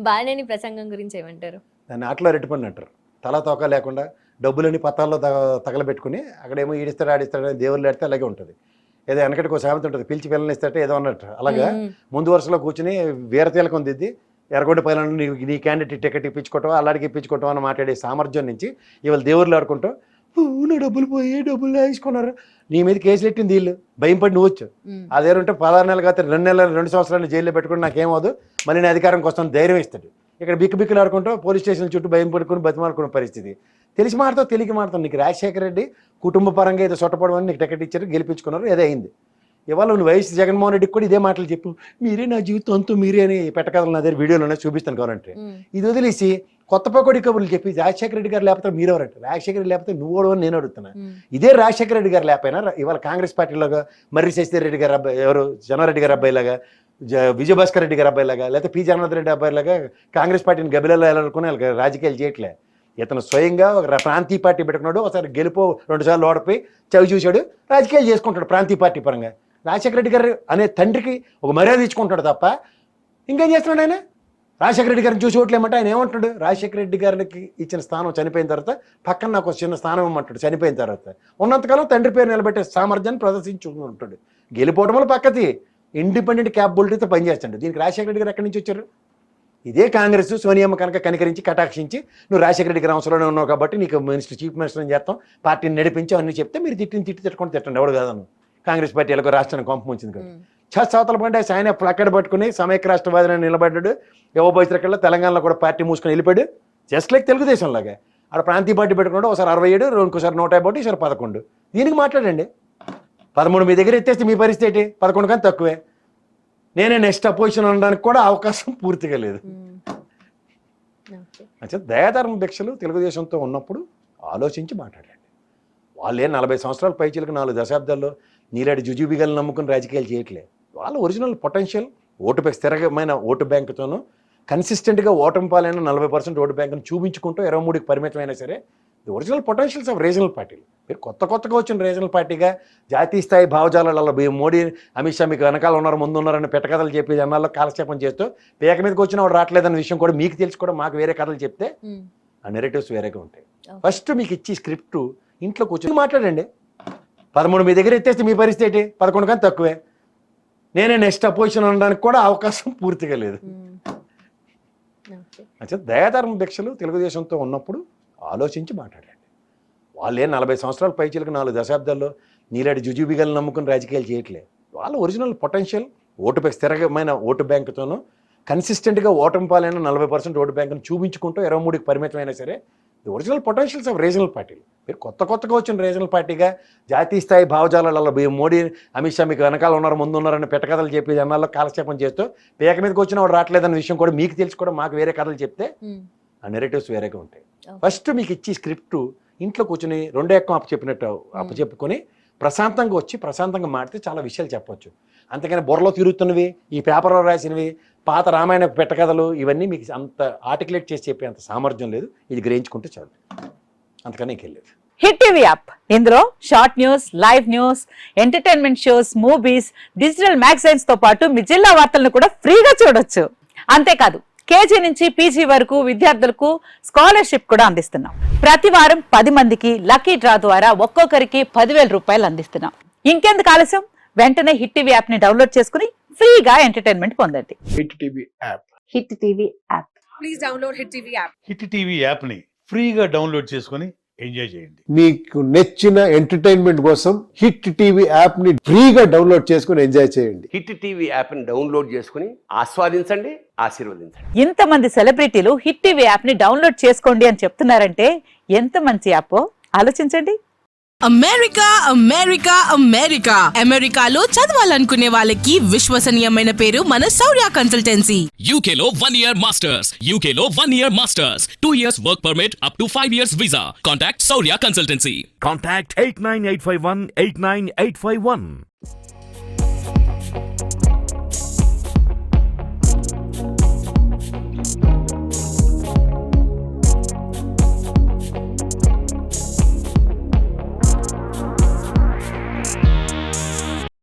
బాలినేని ప్రసంగం గురించి ఏమంటారు? దాన్ని ఆటలో రెట్టుపని అంటారు. తలా తోక లేకుండా డబ్బులని పత్తాల్లో తగలబెట్టుకుని అక్కడేమో ఈడిస్తాడు ఆడిస్తాడు దేవుళ్ళు ఆడితే అలాగే ఉంటుంది. ఏదో వెనకటికి ఒక సామెత ఉంటుంది, పిలిచి పిల్లల్ని ఇస్తాటే ఏదో అన్నట్టు. అలాగా ముందు వరుసలో కూర్చుని వీరతీలకం దిద్ది ఎర్రగొండ పైలను నీ క్యాండిడేట్ టికెట్ ఇప్పించుకోవటం అల్లాడికి ఇప్పించుకోవటం అని మాట్లాడే సామర్థ్యం నుంచి ఇవాళ దేవుళ్ళు ఆడుకుంటాం. నా డబ్బులు పోయి డబ్బులు వేసుకున్నారు, నీ మీద కేసులు ఎట్టింది వీళ్ళు, భయం పడి నువ్వు వచ్చు. అదే ఉంటే 16 నెలలు కాదు 2 నెలలు 2 సంవత్సరాలు జైల్లో పెట్టుకుని నాకేమవుదు, మళ్ళీ నేను అధికారంకి వస్తాను ధైర్యం ఇస్తాడు. ఇక్కడ బిక్కులు ఆడుకుంటూ పోలీస్ స్టేషన్ చుట్టూ భయం పడుకుని బతిమాలుకునే పరిస్థితి. తెలిసి మాడతావు తెలియక మాడతావు. నీకు రాజశేఖర రెడ్డి కుటుంబ పరంగా ఏదో సొట్టపడమని నీకు టికెట్ ఇచ్చారు, గెలిపించుకున్నారు, ఏదో అయింది. ఇవాళ నువ్వు వైఎస్ జగన్మోహన్ రెడ్డికి కూడా ఇదే మాటలు చెప్పు, మీరే నా జీవితం అంతా మీరే అని పెట్టకథలు నా దగ్గర వీడియోలోనే చూపిస్తాను కావాలంటే. ఇది వదిలేసి కొత్త పకోడి కబుర్లు చెప్పి రాజశేఖర రెడ్డి గారు లేకపోతే మీరెవరంటే, రాజశేఖర రెడ్డి లేకపోతే నువ్వు అని నేను అడుగుతున్నా. ఇదే రాజశేఖర రెడ్డి గారు లేకపోయినా ఇవాళ కాంగ్రెస్ పార్టీలోగా మర్రి శశిధర్ రెడ్డి గారు అబ్బాయి, ఎవరు జనారెడ్డి గారు అబ్బాయిలాగా, విజయభాస్కర్ రెడ్డి గారు అబ్బాయిలాగా, లేకపోతే పి జగన్నాథ్ రెడ్డి అబ్బాయిలాగా కాంగ్రెస్ పార్టీని గబిలలో వెళ్ళాలనుకుని వాళ్ళకి రాజకీయాలు చేయట్లే. ఇతను స్వయంగా ఒక ప్రాంతీయ పార్టీ పెట్టుకున్నాడు, ఒకసారి గెలుపు 2 సార్లు ఓడిపోయి చవి చూశాడు, రాజకీయాలు చేసుకుంటాడు ప్రాంతీయ పార్టీ పరంగా. రాజశేఖర రెడ్డి గారు అనే తండ్రికి ఒక మర్యాద ఇచ్చుకుంటాడు తప్ప ఇంకేం చేస్తున్నాడు ఆయన? రాజశేఖర రెడ్డి గారిని చూసి ఓట్లేమంటే ఆయన ఏమంటాడు? రాజశేఖర రెడ్డి గారికి ఇచ్చిన స్థానం చనిపోయిన తర్వాత పక్కన నాకు చిన్న స్థానం ఇవ్వమంటాడు. చనిపోయిన తర్వాత ఉన్నంతకాలం తండ్రి పేరు నిలబెట్టే సామర్థ్యాన్ని ప్రదర్శించుకుంటాడు. గెలిపోవడం వల్ల పక్కది ఇండిపెండెంట్ క్యాపబిలిటీతో పనిచేస్తాడు. దీనికి రాజశేఖర రెడ్డి గారు ఎక్కడి నుంచి వచ్చారు? ఇదే కాంగ్రెస్ సోనియమ్మ కనుక కనికరించి కటాక్షించి నువ్వు రాజశేఖర రెడ్డి గారు అవసరంలో ఉన్నావు కాబట్టి నీకు చీఫ్ మినిస్టర్ అని చేస్తాం, పార్టీని నడిపించాం అన్నీ చెప్తే మీరు తిట్టుకొని తిట్టండి, ఎవడు కాదను. కాంగ్రెస్ పార్టీ ఎలాగో రాష్ట్రానికి కొంప ముంచింది కదా. చవతల పంటే ఆయన అక్కడ పట్టుకుని సమైక్య రాష్ట్రవాదిని నిలబడ్డాడు. యువబోయికల్లా తెలంగాణలో కూడా పార్టీ మూసుకొని వెళ్ళిపోయాడు, జస్ట్ లైక్ తెలుగుదేశం లాగా. అక్కడ ప్రాంతీయ పార్టీ పెట్టుకున్నాడు, ఒకసారి 67, ఇంకోసారి 150, ఈసారి 11. దీనికి మాట్లాడండి. 13 మీ దగ్గర ఎత్తేస్తే మీ పరిస్థితి 11 కానీ తక్కువే. నేనే నెక్స్ట్ అపోజిషన్ అనడానికి కూడా అవకాశం పూర్తిగా లేదు. అంటే దయాధర్మ దీక్షలు తెలుగుదేశంతో ఉన్నప్పుడు ఆలోచించి మాట్లాడండి. వాళ్ళే 40 సంవత్సరాల పైచీలకు 4 దశాబ్దాల్లో నీలాంటి జుజుబిగలు నమ్ముకుని రాజకీయాలు చేయట్లేదు. వాళ్ళ ఒరిజినల్ పొటెన్షియల్ స్థిరమైన ఓటు బ్యాంకుతోనూ కన్సిస్టెంట్గా ఓటమి పాలైన 40% ఓటు బ్యాంకును చూపించుకుంటూ 23కి పరిమితమైనా సరే the original potentials of regional పార్టీలు. మీరు కొత్తగా వచ్చిన రీజనల్ పార్టీగా జాతీయ స్థాయి భావజాలలో మోడీ అమిత్ షా మీకు వెనకాల ఉన్నారు ముందు ఉన్నారని పెట్టకథలు చెప్పి జనాల్లో కాలక్షేపం చేస్తూ పేక మీదకి వచ్చిన వాడు రావట్లేదన్న విషయం కూడా మీకు తెలిసి కూడా మాకు వేరే కథలు చెప్తే ఆ నెరేటివ్స్ వేరేగా ఉంటాయి. ఫస్ట్ మీకు ఇచ్చి స్క్రిప్ట్ ఇంట్లో కూర్చొని మాట్లాడండి. 13 మీ దగ్గర ఎత్తేస్తే మీ పరిస్థితి 11 కానీ తక్కువే. నేనే నెక్స్ట్ అపోజిషన్ అనడానికి కూడా అవకాశం పూర్తిగా లేదు. అంటే దయాధర్మ దీక్షలు తెలుగుదేశంతో ఉన్నప్పుడు ఆలోచించి మాట్లాడండి. వాళ్ళే 40 సంవత్సరాల పైచీలకు 4 దశాబ్దాల్లో నీలాంటి జుజుబిగలు నమ్ముకుని రాజకీయాలు చేయట్లేదు. వాళ్ళ ఒరిజినల్ పొటెన్షియల్ స్థిరమైన ఓటు బ్యాంకుతోనూ కన్సిస్టెంట్గా ఓటమి పాలైన 40% ఓటు బ్యాంకును చూపించుకుంటూ 23కి పరిమితమైనా సరే the original potentials of regional పార్టీలు. మీరు కొత్తగా వచ్చిన రీజనల్ పార్టీగా జాతీయ స్థాయి భావజాలలో మోడీ అమిత్ షా మీకు వెనకాల ఉన్నారు ముందు ఉన్నారని పెట్టకథలు చెప్పి జనాల్లో కాలక్షేపం చేస్తూ పేక మీదకి వచ్చిన వాడు రావట్లేదన్న విషయం కూడా మీకు తెలిసి కూడా మాకు వేరే కథలు చెప్తే ఆ నెరేటివ్స్ వేరేగా ఉంటాయి. ఫస్ట్ మీకు ఇచ్చి స్క్రిప్ట్ ఇంట్లో కూర్చొని 2 ఎక్కం అప్పచెప్పుకొని ప్రశాంతంగా వచ్చి ప్రశాంతంగా మాడితే చాలా విషయాలు చెప్పవచ్చు. అంతేకాని బుర్రలో తిరుగుతున్నవి ఈ పేపర్లో రాసినవి పాత రామాయణ పెట్టకథలు ఇవన్నీ మీకు అంత ఆర్టికులేట్ చేసి చెప్పే అంత సామర్థ్యం లేదు. ఇది గ్రహించుకుంటే చాలు, అంతకన్నా ఇంకెళ్ళలేదు. హిట్ టీవీ యాప్, ఇందులో short news, live news, entertainment shows, movies, digital magazines తో పాటు మీ జిల్లా వార్తలను కూడా ఫ్రీగా చూడొచ్చు. అంతేకాదు కేజీ నుంచి పీజీ వరకు విద్యార్థులకు స్కాలర్షిప్ కూడా అందిస్తున్నాం. ప్రతి వారం 10 మందికి లక్కీ డ్రా ద్వారా ఒక్కొక్కరికి 10,000 రూపాయలు అందిస్తున్నాం. ఇంకెందుకు ఆలస్యం, వెంటనే హిట్ టీవీ యాప్ ని డౌన్లోడ్ చేసుకుని ఫ్రీగా ఎంటర్టైన్మెంట్ పొందండి. Hit TV app. Hit TV app. Please download hit TV app. Hit TV app ని ఫ్రీగా డౌన్లోడ్ చేసుకుని ఎంజాయ్ చేయండి. మీకు నచ్చిన ఎంటర్టైన్మెంట్ కోసం హిట్ టీవీ యాప్ ని ఫ్రీగా డౌన్లోడ్ చేసుకుని ఎంజాయ్ చేయండి. హిట్ టీవీ యాప్ ని డౌన్లోడ్ చేసుకుని ఆస్వాదించండి, ఆశీర్వదించండి. ఇంతమంది సెలబ్రిటీలు హిట్ టీవీ యాప్ ని డౌన్లోడ్ చేసుకోండి అని చెప్తున్నారంటే ఎంత మంచి యాప్ ఆలోచించండి. అమెరికా అమెరికా అమెరికా అమెరికాలో చదవాలనుకునే వాళ్ళకి విశ్వసనీయమైన పేరు మన శౌర్య కన్సల్టెన్సీ. UK లో 1 year masters. UK లో 1 year masters. 2 years work permit up to 5 years visa. Contact Saurya Consultancy. Contact 89851 89851.